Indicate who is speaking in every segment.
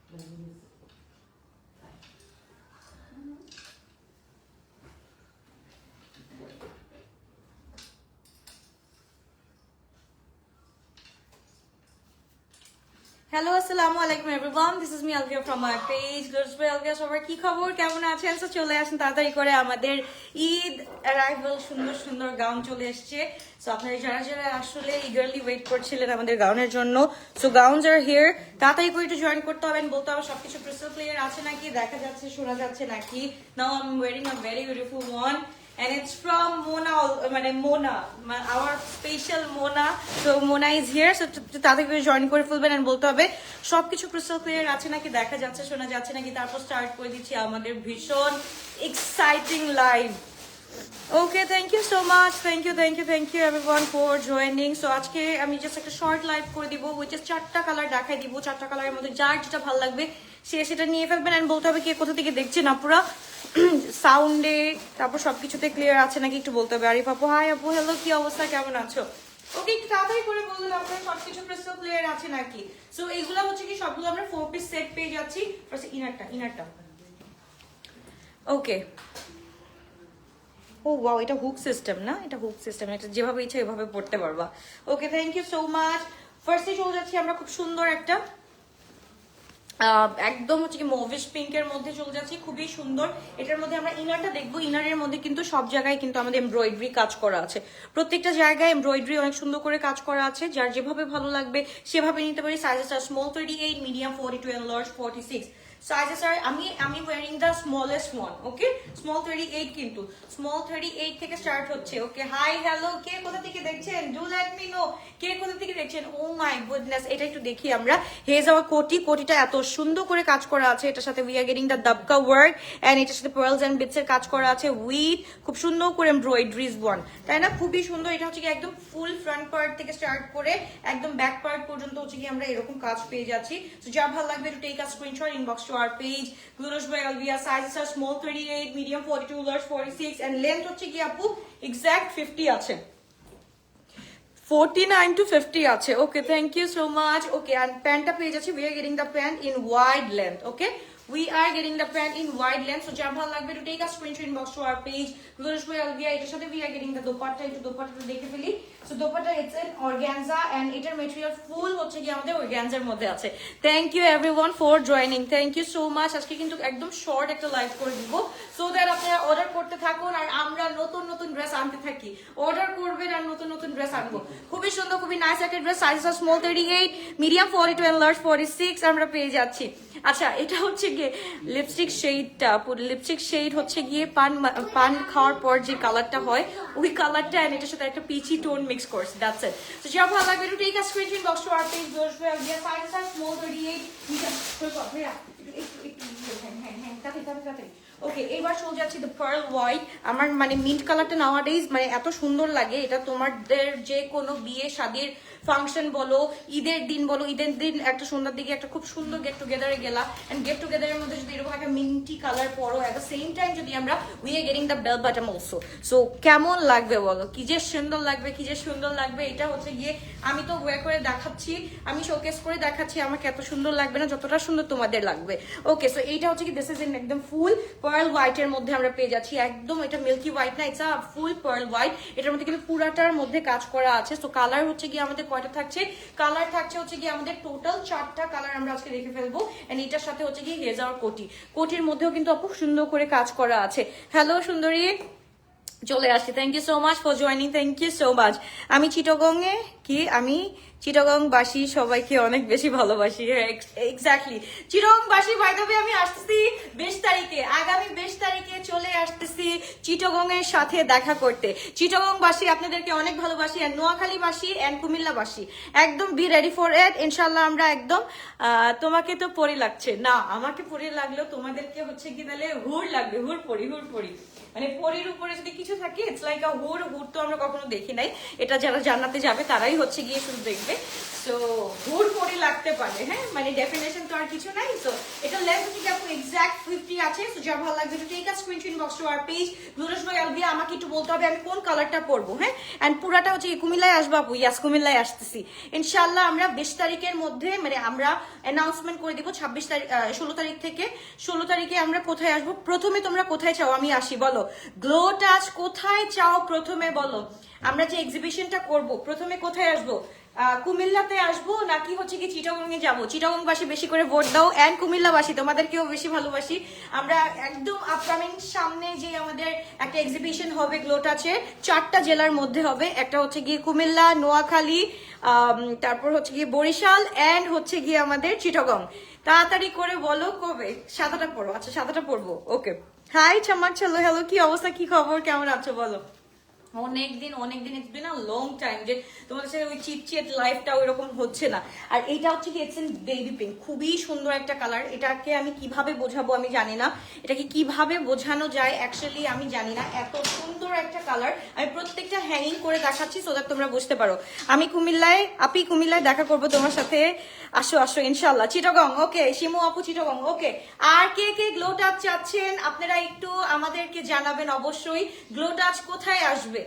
Speaker 1: Hello আসসালামু আলাইকুম everyone, this is me Alvia from my page girls by Alvia. সবার কি খবর, কেমন আছেন? সো চলে আসেন তাড়াতাড়ি করে, আমাদের ঈদ অ্যারাইভাল সুন্দর সুন্দর গাউন চলে এসছে। সো আপনারা যারা যারা আসলে ইগারলি ওয়েট করছিলেন আমাদের গাউনের জন্য, সো গাউনস আর হিয়ার। তাড়াতাড়ি করে একটু জয়েন করতে হবে, বলতে হবে সবকিছু ক্রিস্টাল ক্লিয়ার আছে নাকি, দেখা যাচ্ছে শোনা যাচ্ছে নাকি। Now I am wiring a very beautiful one and it's from Mona, our special Mona. So Mona is here, so তাদেরকে জয়েন করে ফেলবেন and বলতে হবে সবকিছু ক্রিস্টাল ক্লিয়ার আছে নাকি, দেখা যাচ্ছে শোনা যাচ্ছে নাকি। তারপর স্টার্ট করে দিচ্ছি আমাদের ভীষণ exciting live. Okay, thank you so much, thank you everyone for joining. So আজকে আমি জাস্ট একটা শর্ট লাইভ করে দিব, উইচ ইজ 4টা কালার দেখাই দিব। 4টা কালারের মধ্যে যার যেটা ভালো লাগবে সে সেটা নিয়ে ফেলবেন and বলতে হবে কে কোথা থেকে দেখছেন। আপুরা সাউন্ডে তারপর সবকিছুতে ক্লিয়ার আছে নাকি একটু বলতে হবে। আরিফ আপু, হাই আপু, হ্যালো, কি অবস্থা, কেমন আছো? ওকে, একটু তাড়াতাড়ি করে বললেন আপনারা সবকিছু ক্রিস্টাল ক্লিয়ার আছে নাকি। সো এগুলো হচ্ছে কি সবগুলো আমরা 4 পিস সেট পেয়ে যাচ্ছি। ইনারটা ওকে। ও ওয়াও, এটা হুক সিস্টেম না, এটা হুক সিস্টেম, এটা যেভাবে ইচ্ছা এভাবে পড়তে পারবা। ওকে, থ্যাংক ইউ সো মাচ। ফার্স্টে চলে যাচ্ছি আমরা খুব সুন্দর একটা একদম হচ্ছে কি মভিশ পিঙ্কের মধ্যে চলে যাচ্ছি, খুবই সুন্দর। এটার মধ্যে আমরা ইনারটা দেখবো। ইনারের মধ্যে কিন্তু সব জায়গায় কিন্তু আমাদের এমব্রয়ডারি কাজ করা আছে, প্রত্যেকটা জায়গায় এমব্রয়ডারি অনেক সুন্দর করে কাজ করা আছে। যার যেভাবে ভালো লাগবে সেভাবে নিতে পারি। Sizes are small 38, medium 42 and large 46 sizes আর আমি wearing the smallest one. Okay, small 38 কিন্তু স্মল 38 থেকে স্টার্ট হচ্ছে। ওকে, হাই হ্যালো, কে কোথা থেকে দেখছেন, ডু লেট মি নো কে কোথা থেকে দেখছেন। ও মাই গুডনেস, এটা একটু দেখি আমরা। হেজ আওয়ার কোটিটা এত সুন্দর করে কাজ করা আছে। এটার সাথে we are getting the dabka work and এটার সাথে পার্লস এন্ড বিটস এর কাজ করা আছে উইথ খুব সুন্দর করে এমব্রয়ডারিজ ওয়ান, তাই না? খুবই সুন্দর। এটা হচ্ছে কি একদম ফুল ফ্রন্ট পার্ট থেকে স্টার্ট করে একদম ব্যাক পার্ট পর্যন্ত হচ্ছে কি আমরা এরকম কাজ পেয়ে যাচ্ছি। তো যা ভালো লাগবে একটু take a screenshot, inbox to our page Gulosh by Alvia. Sizes are small 38, medium 42, large 46 and length হচ্ছে কি আপু exact 50 আছে, 49 to 50 আছে। Okay, thank you so much. Okay, and প্যান্টটা পেয়ে যাচ্ছি, we are getting the pant in wide length. Okay, we are getting the pant in wide length. So যা ভালো লাগবে to take a screenshot, inbox to our page Gulosh by Alvia। এটার সাথে we are getting the dupatta, একটু দোপাট্টাটা দেখে ফেলি। So dupatta it's an organza and এটার ম্যাটেরিয়াল ফুল হচ্ছে কি আমাদের organzaর মধ্যে আছে। Thank you everyone for joining, thank you so much. আজকে কিন্তু একদম শর্ট একটা লাইভ করে দিব, সো দ্যাট আপনারা অর্ডার করতে থাকুন আর আমরা নতুন নতুন ড্রেস আনতে থাকি। অর্ডার করবেন আর নতুন নতুন ড্রেস আনবো। খুবই সুন্দর, খুবই নাইস একটা ড্রেস। সাইজ আর স্মল 38, মিডিয়াম 42 and লার্জ 46 আমরা পেয়ে যাচ্ছি। আচ্ছা, এটা হচ্ছে গিয়ে লিপস্টিক শেডটা, পুরো লিপস্টিক শেড হচ্ছে গিয়ে পান খাওয়ার পর যে কালারটা হয় ওই কালারটা এন্ড এটার সাথে একটা পিচি টোন মিক্স করছে, দ্যাটস ইট। সো যা ভালো লাগবে একটু take a screenshot, box to our page Gulosh by Alvia। Size আর স্মল 38, মিডিয়াম একটু ওকে। এবার চলে যাচ্ছি দ্য পার্ল হোয়াইট। আমার মানে মিন্ট কালারটা নাওয়াডেজ মানে এত সুন্দর লাগে। এটা তোমাদের যে কোনো বিয়ে শাদীর ফাংশন বলো, ঈদের দিন বলো, ঈদের দিন একটা সন্ধ্যার দিকে একটা খুব সুন্দর গেট টুগেদারে গেলা এন্ড গেট টুগেদারের মধ্যে যদি এরকম একটা মিন্টি কালার পরো এট দ্য সেম টাইম যদি আমরা we are getting the bell bottom also, so কেমন লাগবে বলো? কি যে সুন্দর লাগবে, কি যে সুন্দর লাগবে। এটা হচ্ছে গিয়ে আমি তো ওয়্যার করে দেখাচ্ছি, আমি শোকেস করে দেখাচ্ছি, আমাকে এত সুন্দর লাগবে না যতটা সুন্দর তোমাদের লাগবে। ওকে, সো এইটা হচ্ছে কি দিস ইজ ইন একদম ফুল পার্ল হোয়াইটের মধ্যে আমরা পেয়ে যাচ্ছি। একদম এটা মিল্কি হোয়াইট না, it's a full pearl white. এটার মধ্যে কিন্তু পুরাটার মধ্যে কাজ করা আছে। সো কালার হচ্ছে কি আমাদের কয়টা থাকছে, কালার থাকছে হচ্ছে কি আমাদের টোটাল 4টা কালার আমরা আজকে দেখে ফেলবো। এন্ড এটার সাথে হচ্ছে কি হেজার কোটির মধ্যেও কিন্তু খুব সুন্দর করে কাজ করা আছে। হ্যালো সুন্দরী, চলে আসছি। Thank you so much for joining, thank you so much. আমি চিটাগংবাসী সবাইকে অনেক বেশি ভালোবাসি। এক্স্যাক্টলি, চিটাগংবাসী বাই দ্য ওয়ে আমি আসতেছি 20 তারিখে, আগামী 20 তারিখে চলে আসতেছি চিটাগং এর সাথে দেখা করতে। চিটাগংবাসী আপনাদেরকে অনেক ভালোবাসি, এন্ড নোয়াখালীবাসী এন্ড কুমিল্লাবাসী একদম বি রেডি ফর ইট। ইনশাল্লাহ আমরা একদম তোমাকে তো পরি লাগছে না, আমাকে পরি লাগলেও তোমাদেরকে হচ্ছে কি তাহলে হুর লাগবে, হুর পরি মানে পরির উপরে যদি কিছু থাকে ইটস লাইক আ হুর তো আমরা কখনো দেখি নাই। এটা যারা জান্নাতে যাবে তারাই হচ্ছে গিয়ে শুধু দেখবে। সো ঘুর করে লাগতে পারে, হ্যাঁ, মানে ডেফিনেশন তো আর কিছু নাই। সো এটা লেন্থ হচ্ছে আপু এক্সাক্ট 50 আছে। সো যা ভালো লাগবে take a screenshot inbox to our page Glorious by Alvia. আমাকে একটু বলতে হবে আমি কোন কালারটা পরবো, হ্যাঁ। এন্ড পুরাটা হচ্ছে কুমিল্লায় আসবো আপু, ইয়াস কুমিল্লায় আসতেছি ইনশাআল্লাহ। আমরা 20 তারিখের মধ্যে মানে আমরা অ্যানাউন্সমেন্ট করে দিব 26 তারিখ 16 তারিখ থেকে। 16 তারিখে আমরা কোথায় আসবো? প্রথমে তোমরা কোথায় চাও আমি আসি বলো? গ্লো টাচ কোথায় চাও প্রথমে বলো? আমরা যে এক্সিবিশনটা করব প্রথমে কোথায় আসবো? কুমিল্লাতে আসবো নাকি হচ্ছে কি চিটাগং এ যাবো? চিটাগংবাসী বেশি করে ভোট দাও, এন্ড কুমিল্লাবাসী তোমাদেরকেও বেশি ভালোবাসি। আমরা একদম আপকামিং সামনে যে আমাদের একটা এক্সিবিশন হবে গ্লো টাচে, 4টা জেলার মধ্যে হবে। একটা হচ্ছে গিয়ে কুমিল্লা, নোয়াখালী, তারপর হচ্ছে গিয়ে বরিশাল, এন্ড হচ্ছে গিয়ে আমাদের চিটাগং। তাড়াতাড়ি করে বলো কবে? 7টা পড়বো। আচ্ছা 7টা পড়বো, ওকে। হাই চামাক চলো, হ্যালো, কি অবস্থা, কি খবর, কেমন আছো বলো? অনেকদিন it's been a long time যে তোমাদের সাথে ওই চিটচিট লাইফটা ওইরকম হচ্ছে না। আর এইটা হচ্ছে কি ইটস ইন বেবি পিঙ্ক, খুবই সুন্দর একটা কালার। এটাকে আমি কিভাবে বোঝাবো আমি জানি না, এটাকে কিভাবে বোঝানো যায় অ্যাকচুয়ালি আমি জানি না। এত সুন্দর একটা কালার, আমি প্রত্যেকটা হ্যাঙ্গিং করে দেখাচ্ছি সো দ্যাট তোমরা বুঝতে পারো। আমি কুমিল্লায়, আপি কুমিল্লায় দেখা করবো তোমার সাথে, আসো আসো ইনশাল্লাহ। চিটাগং ওকে, শিমু আপু চিটাগং ওকে। আর কে কে গ্লো টাচ চাচ্ছেন আপনারা একটু আমাদেরকে জানাবেন অবশ্যই। গ্লো টাচ কোথায় আসবে,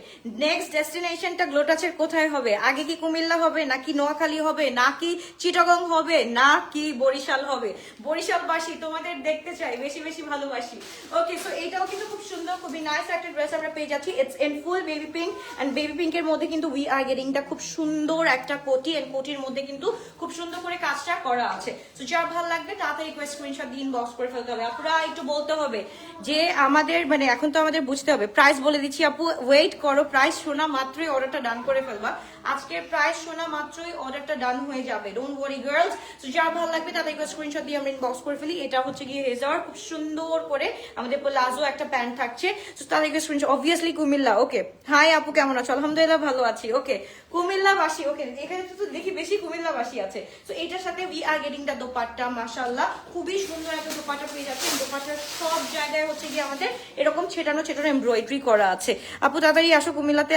Speaker 1: নেক্সট ডেস্টিনেশনটা গ্লো টাচের কোথায় হবে? আগে কি কুমিল্লা হবে নাকি নোয়াখালী হবে নাকি চিটাগং হবে নাকি বরিশাল হবে? বরিশালবাসী তোমাদের দেখতে চাই, বেশি বেশি ভালোবাসি। ওকে, সো এটাও কিন্তু খুব সুন্দর, খুবই নাইস একটা ড্রেস আমরা পেয়ে যাচ্ছি। It's in full baby pink, and baby পিঙ্কের মধ্যে কিন্তু উই আর গেটিং দা খুব সুন্দর একটা কোটি, এন্ড কোটির মধ্যে কিন্তু খুব সুন্দর করে কাজটা করা আছে। সো যার ভালো লাগবে তাড়াতাড়ি স্ক্রিনশট দিয়ে ইনবক্স করে ফেলতে হবে। আপুরা একটু বলতে হবে যে আমাদের মানে এখন তো আমাদের বুঝতে হবে। প্রাইস বলে দিচ্ছি আপু, ওয়েট করো, প্রাইস শোনা মাত্রই অর্ডারটা ডান করে ফেলবা। আজকের প্রাইস শোনা মাত্রই অর্ডারটা ডান হয়ে যাবে, ডোন্ট ওয়ারি গার্লস। সো যার ভালো লাগবে তাদের স্ক্রিনশট দিয়ে আমরা ইনবক্স করে ফেলি। এটা হচ্ছে গিয়ে রেজার, খুব সুন্দর করে আমাদের প্লাজো একটা প্যান্ট থাকছে। সো তাদের স্ক্রিনশট, অবভিয়াসলি কুমিল্লা ওকে। হাই আপু কেমন আছো? আলহামদুলিল্লাহ ভালো আছি ওকে। কুমিল্লাবাসী ওকে, এখানে তো দেখি বেশি কুমিল্লাবাসী আছে। সো এটার সাথে উই আর গেটিং দা দোপাট্টা, মাশাআল্লাহ খুবই সুন্দর একটা দোপাট্টা পেয়ে যাচ্ছে। দোপাট্টার সব জায়গায় হচ্ছে গিয়ে আমাদের এরকম ছেটানো ছেটানো এমব্রয়ডারি করা আছে। আপু তাড়াতাড়ি আসো কুমিল্লাতে,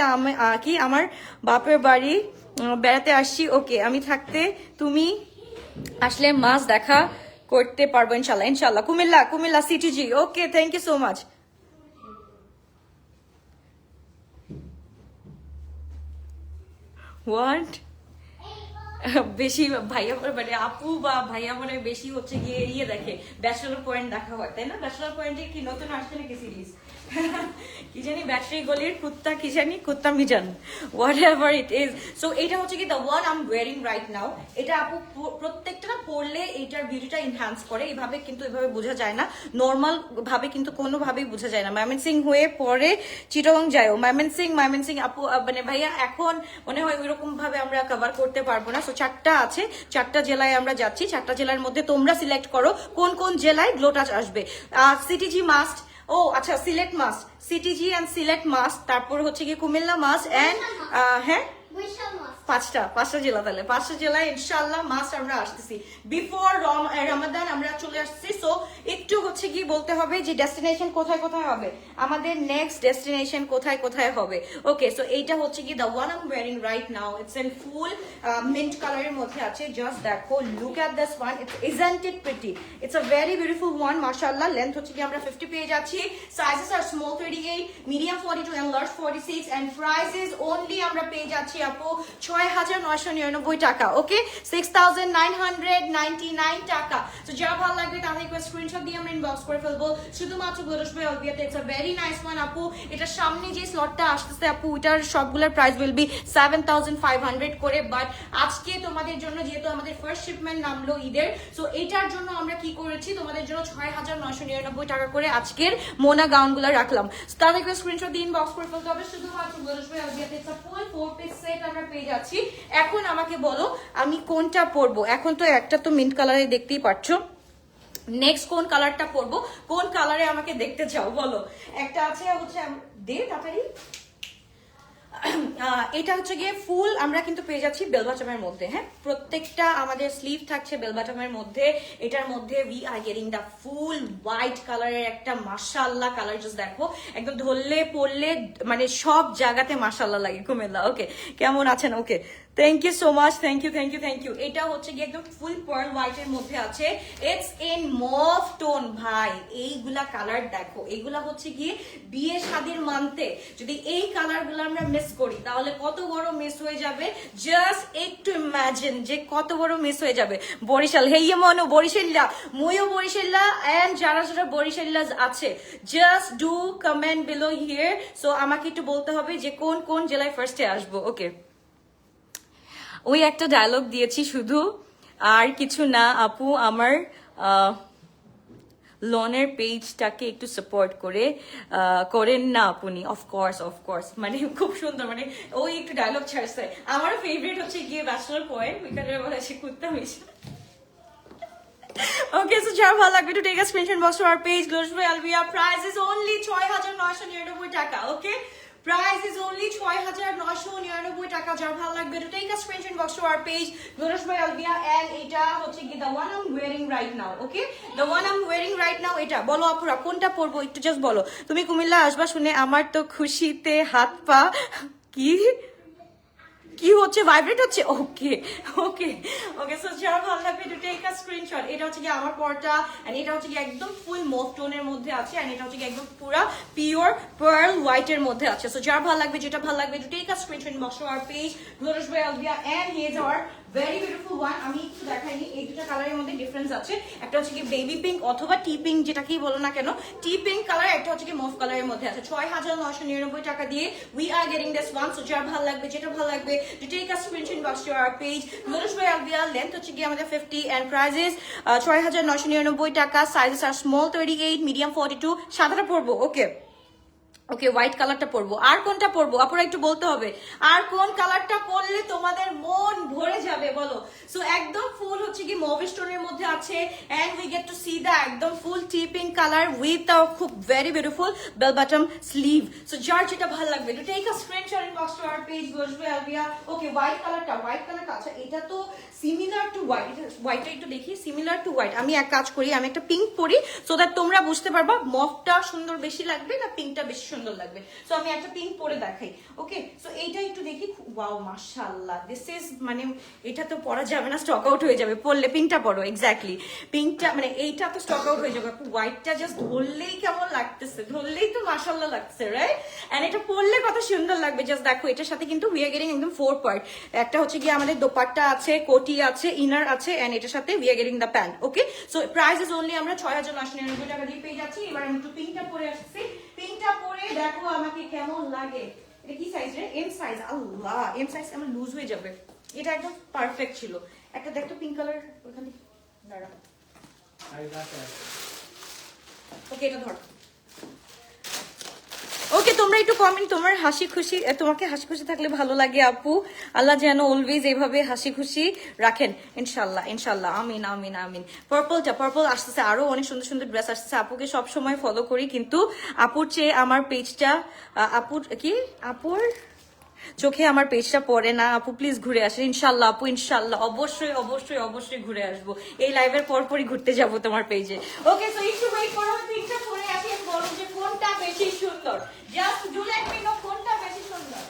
Speaker 1: কি আমার বাপের বাড়ি বেড়াতে আসছি ওকে। আমি থাকতে তুমি আসলে মাছ দেখা করতে পারবো ইনশাল্লাহ। ইনশাল্লাহ Comilla CTG okay, thank you so much. What বেশি ভাইয়া মানে আপু বা ভাইয়া মানে বেশি হচ্ছে গিয়ে ইয়ে দেখে, ব্যাচেলর পয়েন্ট দেখা হয় তাই না? ব্যাচেলর পয়েন্টে কি নতুন আসছে নাকি সিরিজ? কি জানি ব্যাটারি গলির কুত্তা, কি জানি কুত্তা Mizan, what ever it is. So এটা হচ্ছে কি the one I M wiring right now. এটা আপু প্রত্যেকটা পরলে এইটার বিউটিটা এনহ্যান্স করে। এইভাবে কিন্তু এভাবে বোঝা যায় না, নর্মাল ভাবে কিন্তু কোনোভাবেই বোঝা যায় না। ময়মনসিং হয়ে পরে চিটাগং যায়ও, ময়মনসিং আপু মানে ভাইয়া এখন মনে হয় ওইরকম ভাবে আমরা কভার করতে পারবো না। সো 4টা আছে, 4টা জেলায় আমরা যাচ্ছি। 4টা জেলার মধ্যে তোমরা সিলেক্ট করো কোন কোন জেলায় গ্লো টাচ আসবে। সিটিজি মাস্ট, ও আচ্ছা Sylhet must, CTG and Sylhet must, তারপর হচ্ছে কি কুমিল্লা মাস্ট, এন্ড হ্যাঁ 5টা জেলা, তাহলে 5টা জেলায় ইনশাআল্লাহ মাস্ট আমরা আসতেছি বিফোর রমাদান আমরা চলে আসছি। সো একটু হচ্ছে কি বলতে হবে যে ডেস্টিনেশন কোথায় কোথায় হবে, আমাদের নেক্সট ডেস্টিনেশন কোথায় কোথায় হবে। ওকে, সো এইটা হচ্ছে কি the one I am wearing right now. It's in full mint কালারের মধ্যে আছে। জাস্ট দেখো, look at this one, isn't it pretty? It's a very beautiful one মাশাআল্লাহ। লেন্থ হচ্ছে কি আমরা 50 পেয়ে যাচ্ছি। Sizes are small 38, medium 42 and large 46, and prices only আমরা পেয়ে যাচ্ছি আপু 6,999 টাকা ওকে, 6,999 টাকা। তো যা ভালো লাগবে তাহলে স্ক্রিনশট দিয়ে আমরা ইনবক্স করে ফেলবো শুধুমাত্র গ্লোটাস বাই আলভিয়াতে। It's a very nice one আপু। এটা সামনে যে স্লটটা আসতেছে আপু, এটার সবগুলোর প্রাইস উইল বি 7,500 করে। বাট আজকে তোমাদের জন্য যেহেতু আমাদের ফার্স্ট শিপমেন্ট নামলো ঈদের, সো এটার জন্য আমরা কি করেছি তোমাদের জন্য 6,999 টাকা করে আজকের মোনা গাউনগুলো রাখলাম। তাহলে স্ক্রিনশট দিয়ে ইনবক্স করে ফেলতে হবে শুধুমাত্র গ্লোটাস বাই আলভিয়াতে। It's a full 4 piece set আমরা পেয়ে যাচ্ছি। এখন আমাকে বলো আমি কোনটা পরবো? এখন তো একটা তো মিন্ট কালারে দেখতেই পাচ্ছ, নেক্সট কোন কালারটা পরবো, কোন কালারে আমাকে দেখতে চাও বলো? একটা আছে হচ্ছে দে তাড়াতাড়ি, এটা হচ্ছে গিয়ে ফুল আমরা কিন্তু পেয়ে যাচ্ছি বেল বটমের মধ্যে। হ্যাঁ, প্রত্যেকটা আমাদের স্লিভ থাকছে বেল বটমের মধ্যে। এটার মধ্যে we are getting the full white কালারের একটা মাশাআল্লাহ কালার। জাস্ট দেখো, একদম ধরলে পড়লে মানে সব জায়গাতে মাশাআল্লাহ লাগে কুমিল্লা। ওকে, কেমন আছেন? Okay, thank you so much, thank you thank you thank you. এটা হচ্ছে কি একদম ফুল পার্ল হোয়াইটের মধ্যে আছে, ইটস ইন মভ টোন। ভাই এইগুলা কালার দেখো, এইগুলা হচ্ছে কি বিয়ে শাদির মানতে যদি এই কালার গুলো আমরা মিস করি তাহলে কত বড় মিস হয়ে যাবে। জাস্ট একটু ইমাজিন যে কত বড় মিস হয়ে যাবে। বরিশাল, হেইয়ে মনো বরিশাল্লা, মুইও বরিশাল্লা, এন্ড যারা যারা বরিশাল্লা আছে just do comment below here. So আমাকে একটু বলতে হবে যে কোন কোন জেলায় ফার্স্টে আসবো। ওকে, ওই একটা ডায়লগ দিয়েছি শুধু, আর কিছু না আপু। আমার লোনের পেজটাকে একটু সাপোর্ট করেন না আপনি। অফকোর্স মানে খুব সুন্দর, মানে ওই একটু ডায়লগ ছাড়ছে। আমার ফেভারিট হচ্ছে গিয়ে ব্যাচেলর পয়েন্ট, ওইখানে বলা আছে কুত্তা মিশা। Okay, so যার ভালো লাগবে to take a screenshot box to our page. Glorious by Alvia. Price is only 6,999 টাকা. Okay, price is only 6,999 টাকা. যার ভালো লাগবে to take a screenshot box to our page. Glorious by Alvia, and এটা হচ্ছে কি the one I'm wearing right now. Okay, the one I'm wearing right now. এটা বলো আপুরা কোনটা পরবো একটু জাস্ট বলো। তুমি কুমিল্লা আসবা শুনে আমার তো খুশিতে হাত পা কি কি হচ্ছে, ভাইব্রেট হচ্ছে। ওকে ওকে ওকে, সো যারা ভালো লাগবে টু টেক আ স্ক্রিনশট। এটা হচ্ছে কি আমার পরটা, এন্ড এটা হচ্ছে কি একদম ফুল মভ টোনের মধ্যে আছে, এন্ড এটা হচ্ছে কি একদম পুরো পিওর পার্ল হোয়াইটের মধ্যে আছে। সো যারা ভালো লাগবে, যেটা ভালো লাগবে to take a screenshot box আর page Glorious by Alvia, and here our very beautiful one. আমি একটু দেখাইনি, এই দুটো কালারের মধ্যে ডিফারেন্স আছে। একটা হচ্ছে কি বেবি পিঙ্ক অথবা টি পিঙ্ক, যেটাকেই বলো না কেন, টি পিঙ্ক কালার। একটা হচ্ছে কি মুভ কালারের মধ্যে আছে। 6,999 টাকা দিয়ে we are getting this one. So যার ভালো লাগবে, যেটা ভালো লাগবে to take a screenshot box to our page. Glorious by Alvia, length হচ্ছে কি আমাদের 50 and prices 6,999 টাকা। Sizes are small 38, medium 42। সাদাটা পরবো। ওকে ওকে, হোয়াইট কালারটা পরবো। আর কোনটা পরবো আপনারা একটু বলতে হবে, আর কোন কালারটা পরলে তোমাদের মন ভরে যাবে বলো। সো একদম ফুল হচ্ছে কি মভ স্টোনের মধ্যে আছে, and we get to see the একদম full tea pink colour with a খুব very beautiful bell bottom sleeve. So যার যেটা ভালো লাগবে to take a screenshot inbox to our page Glorious by Alvia. Okay, white কালারটা আচ্ছা এটা তো সিমিলার টু হোয়াইট, হোয়াইটটা একটু দেখি, সিমিলার টু হোয়াইট। আমি এক কাজ করি, আমি একটা পিঙ্ক পরি সো দ্যাট তোমরা বুঝতে পারবা মভটা সুন্দর বেশি লাগবে না পিঙ্কটা বেশি সুন্দর লাগবে। সো আমি একটা পিঙ্ক পরে দেখাই। ওকে, সো এইটা একটু দেখি। ওয়াও মাশাআল্লাহ, দিস ইজ মানে এটা তো পরা যাবে না, স্টক আউট হয়ে যাবে। পরলে পিঙ্কটা পরো, এক্স্যাক্টলি পিঙ্কটা, মানে এইটা তো স্টক আউট হয়ে যাবে। হোয়াইটটা জাস্ট ধরলেই কেমন লাগতেছে, ধরলেই তো মাশাআল্লাহ লাগতেছে, রাইট? এন্ড এটা পরলে কত সুন্দর লাগবে। জাস্ট দেখো, এটার সাথে কিন্তু উই আর গেটিং একদম 4 পার্ট। একটা হচ্ছে গিয়ে আমাদের দোপাট্টা আছে, কোটি আছে, ইনার আছে, এন্ড এটার সাথে we are getting the pant. Okay, so price is only আমরা 6,999 টাকা দিয়ে পেয়ে যাচ্ছি। এবার আমি একটু পিঙ্কটা পরে আসছি। পিঙ্কটা পরে দেখো আমাকে কেমন লাগে। এটা কি সাইজ রে? M size. আল্লাহ, এম সাইজ আমার লুজ হয়ে যাবে। এটা একদম পারফেক্ট ছিল। একটা দেখো পিঙ্ক কালার ওখানে, দাঁড়া। ওকে, এটা ধর। ওকে, তোমরা একটু কমেন্ট, তোমার হাসি খুশি, তোমাকে হাসি খুশি থাকলে ভালো লাগে আপু। আল্লাহ যেন অলওয়েজ এইভাবে হাসি খুশি রাখেন, ইনশাল্লাহ ইনশাল্লাহ, আমিন আমিন আমিন। পার্পল আসতেছে, আরো অনেক সুন্দর সুন্দর ড্রেস আসতেছে। আপুকে সব সময় ফলো করি, কিন্তু আপুর চেয়ে আমার পেজটা, আপুর চোখে আমার পেজটা পড়ে না। আপু প্লিজ ঘুরে আসেন ইনশাল্লাহ। আপু ইনশাল্লাহ অবশ্যই অবশ্যই অবশ্যই ঘুরে আসবো। এই লাইভের পরপরই ঘুরতে যাবো তোমার পেজে। ওকে, সো একটু ওয়েট করো, পিঙ্কটা পরে আসি, আমি বলবো যে কোনটা বেশি সুন্দর। Just do let me no কোনটা বেশি সুন্দর।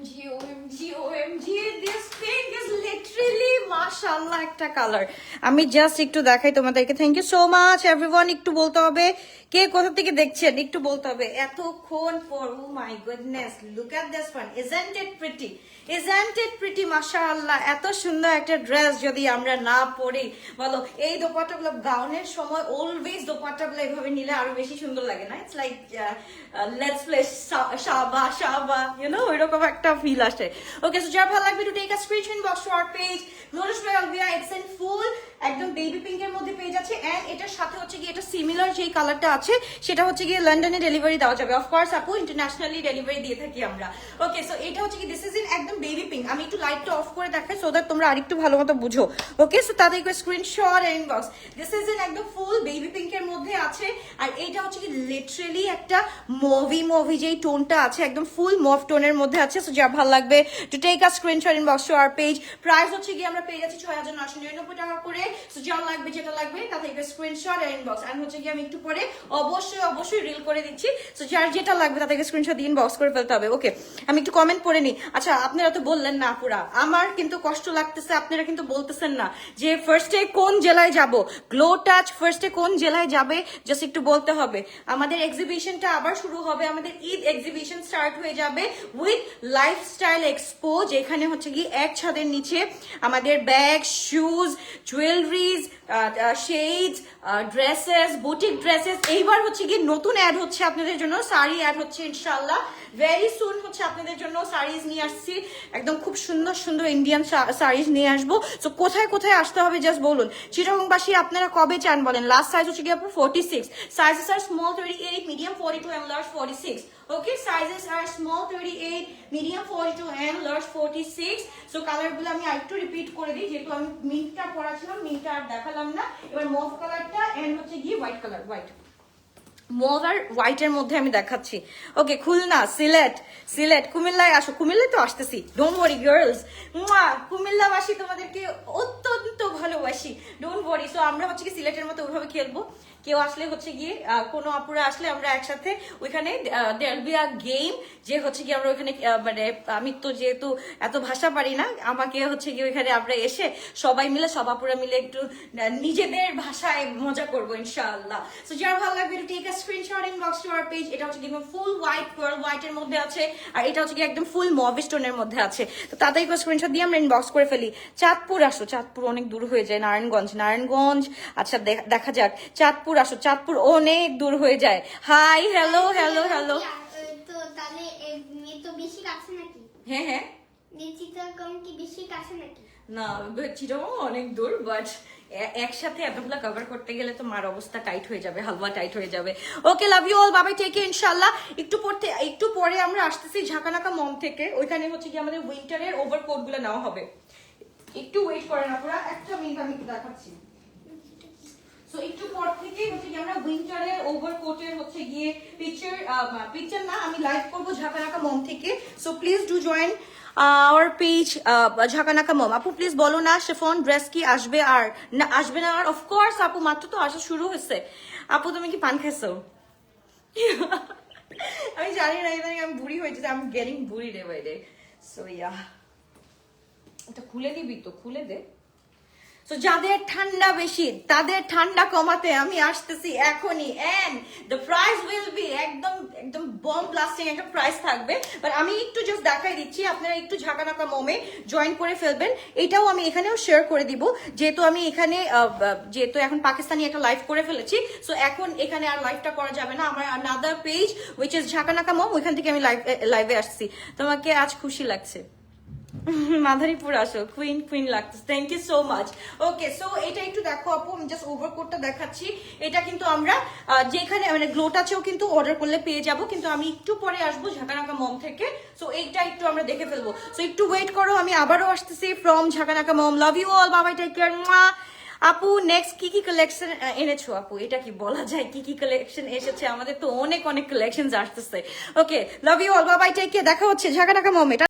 Speaker 1: OMG, this pink is literally mashallah একটা কালার। আমি জাস্ট একটু দেখাই তোমাদেরকে। Thank you so much everyone. একটু বলতে হবে কে কোথা থেকে দেখছেন, একটু বলতে হবে এতক্ষণ পর। Oh my goodness, look at this one, isn't it pretty, isn't it pretty, মাশাআল্লাহ। এত সুন্দর একটা ড্রেস যদি আমরা না পরি বলো, এই দোপাট্টাগুলো গাউনের সময় অলওয়েজ দোপাট্টাগুলো এভাবে নিলে আরো বেশি সুন্দর লাগে না? ইটস লাইক লেটস প্লে শাবা শাবা, ইউ নো, এরকম একটা ফিল আসে। ওকে, সো যারা ভালো লাগবে to take a screenshot box to our page Glorious by Alvia. It's in full একদম বেবি পিঙ্কের মধ্যে পেয়ে যাচ্ছে, এন্ড এটার সাথে হচ্ছে কি এটা সিমিলার যেই কালারটা আছে সেটা হচ্ছে গিয়ে লন্ডনে ডেলিভারি দেওয়া যাবে। অফকোর্স আপু, ইন্টারন্যাশনালি ডেলিভারি দিয়ে থাকি আমরা। ওকে, সো এটা হচ্ছে কি দিস ইজ ইন একদম বেবি পিঙ্ক। আমি একটু লাইটটা অফ করে দেখাই সো দ্যাট তোমরা আরেকটু ভালো মতো বুঝো। ওকে, সো তাদের screenshot and inbox. This is in একদম ফুল বেবি পিঙ্কের মধ্যে আছে, আর এটা হচ্ছে কি লিটারালি একটা মুভি যেই টোনটা আছে একদম ফুল মুভ টোনের মধ্যে আছে। সো যা ভালো লাগবে to take a screenshot inbox to our page. Price হচ্ছে কি আমরা পেয়ে যাচ্ছি ৬৯৯৯ টাকা করে। সো যা লাগবে যেটা লাগবে তাতে স্ক্রিনশট এন্ড ইনবক্স। আর হচ্ছে কি আমি একটু পরে অবশ্যই রিল করে দিচ্ছি। সো যার যেটা লাগবে তাতে স্ক্রিনশট দিয়ে ইনবক্স করে ফেলতে হবে। ওকে, আমি একটু কমেন্ট পড়ে নিই। আচ্ছা, আপনারা তো বললেন না পুরা, আমার কিন্তু কষ্ট লাগতেছে। আপনারা কিন্তু বলতেছেন না যে ফার্স্টে কোন জেলায় যাব, গ্লো টাচ ফার্স্টে কোন জেলায় যাবে, জাস্ট একটু বলতে হবে। আমাদের এক্সিবিশনটা আবার শুরু হবে, আমাদের ঈদ এক্সিবিশন স্টার্ট হয়ে যাবে উইথ লাইফস্টাইল এক্সপো, যেখানে হচ্ছে কি এক ছাদের নিচে আমাদের bag, shoes, jewelleries, shades, dresses, boutique dresses. এইবার হচ্ছে কি নতুন অ্যাড হচ্ছে আপনাদের জন্য, শাড়ি অ্যাড হচ্ছে ইনশাআল্লাহ। ভেরি সুন হচ্ছে আপনাদের জন্য শাড়িজ নিয়ে আসছি, একদম খুব সুন্দর সুন্দর ইন্ডিয়ান শাড়িজ নিয়ে আসবো। তো কোথায় কোথায় আসতে হবে জাস্ট বলুন। চিটাগংবাসী আপনারা কবে চান বলেন? লাস্ট সাইজ হচ্ছে কি আপু 46, sizes are small 38, medium 42 and large 46. Okay, sizes are small 38, medium 42 and large 46. So colour গুলো আমি আরেকটু রিপিট করে দিই, যেহেতু আমি মিন্টটা পড়াছিলাম, মিন্টটা আর দেখালাম না। এবার মভ কালারটা এন্ড হচ্ছে গিয়ে হোয়াইট কালার, হোয়াইট মভ আর হোয়াইটের মধ্যে আমি দেখাচ্ছি। ওকে, খুলনা, সিলেট, কুমিল্লায় আসো। কুমিল্লায় তো আসতেছি, ডোন্ট ওয়ারি গার্লস। কুমিল্লাবাসী তোমাদেরকে অত্যন্ত ভালোবাসি, ডোন্ট ওয়ারি। সো আমরা হচ্ছে কি সিলেটের মতো ওইভাবে খেলবো। কেউ আসলে হচ্ছে গিয়ে কোনো আপুরা আসলে আমরা একসাথে ওইখানে দেয়ার বি আ গেম, যে হচ্ছে কি আমরা ওইখানে মানে আমি তো যেহেতু এত ভাষা পারি না, আমাকে হচ্ছে কি ওইখানে আমরা এসে সবাই মিলে, সব আপুরা মিলে একটু নিজেদের ভাষায় মজা করবো ইনশাআল্লাহ। সো যারা ভালো লাগবে একটু take a screenshot inbox to our page. এটা হচ্ছে কি ফুল হোয়াইট, পার্ল হোয়াইটের মধ্যে আছে, আর এটা হচ্ছে কি একদম ফুল মভ স্টোনের মধ্যে আছে। তো তাড়াতাড়ি করে স্ক্রিনশট দিয়ে আমরা ইনবক্স করে ফেলি। চাঁদপুর আসো, চাঁদপুর অনেক দূর হয়ে যায়। নারায়ণগঞ্জ, আচ্ছা দেখা যাক। চাঁদপুর আসো, চাঁদপুর অনেক দূর হয়ে যায়। Hi, hello.
Speaker 2: তো তাহলে তো বেশি কাছে নাকি?
Speaker 1: হ্যাঁ,
Speaker 2: চিটাগং কি বেশি কাছে নাকি?
Speaker 1: না, চিটাগং অনেক দূর, বাট একসাথে এতগুলা কভার করতে গেলে তো মার অবস্থা টাইট হয়ে যাবে, হালুয়া টাইট হয়ে যাবে। ওকে, লাভ you all, bye bye, take care ইনশাআল্লাহ। একটু পরে আমরা আসতেছি ঝাঁকানাকা মম থেকে। ওইখানে হচ্ছে কি আমাদের উইন্টারের ওভারকোট গুলো নেওয়া হবে। একটু ওয়েট করেন আপনারা, একটা মিনিট আমি একটু দেখাচ্ছি। সো একটু পর থেকে হচ্ছে কি আমরা উইন্টারের ওভারকোটের হচ্ছে গিয়ে পিকচার না, আমি লাইভ করবো ঝাঁকানাকা মম থেকে। So please do join our page Jhakanaka Mom. আপু প্লিজ বলো না শিফন ড্রেস কি আসবে আর না আসবে না? আর অফকোর্স আপু, মাত্র তো আসা শুরু হয়েছে। আপু তুমি কি পান খাইছো? আমি জানি না, ইদানিং আমি বুড়ি হয়ে যেতে, আমি গেটিং বুড়ি day by day. So yeah, এটা খুলে দিবি তো, খুলে দে। So যাদের ঠান্ডা বেশি তাদের ঠান্ডা কমাতে আমি আসতেছি এখনই, and the price will be একদম বম ব্লাস্টিং একটা প্রাইস থাকবে। বাট আমি একটু জাস্ট দেখাই দিচ্ছি, আপনারা একটু ঝাঁকানাকা মমে জয়েন করে ফেলবেন। এটাও আমি এখানেও শেয়ার করে দিব, যেহেতু আমি এখানে যেহেতু এখন পাকিস্তানি একটা লাইভ করে ফেলেছি। সো এখন এখানে আর লাইভটা করা যাবে না, আমার আনাদার পেজ উইচ ইজ ঝাঁকানাকা মম, ওইখান থেকে আমি লাইভে আসছি। তোমাকে আজ খুশি লাগছে? মাদারীপুর আসো, কুইন লাগতেছে। Thank you so much. Okay, so এটা একটু দেখো আপু, আমি জাস্ট ওভারকোটটা দেখাচ্ছি। এটা কিন্তু আমরা যেখানে মানে গ্লো টাচেও কিন্তু অর্ডার করলে পেয়ে যাব, কিন্তু আমি একটু পরে আসবো ঝাঁকানাকা মম থেকে। সো এইটা একটু আমরা দেখে ফেলবো। সো একটু ওয়েট করো, আমি আবারও আসতেছি from Jhakanaka Mom. Love you all, bye bye, take care. আপু নেক্সট কি কালেকশন এনেছো? আপু এটা কি বলা যায় কি কালেকশন এসেছে? আমাদের তো অনেক কালেকশন আসতেছে। ওকে, লাভ you all, bye bye, take care. দেখা হচ্ছে ঝাঁকানাকা মম। এটা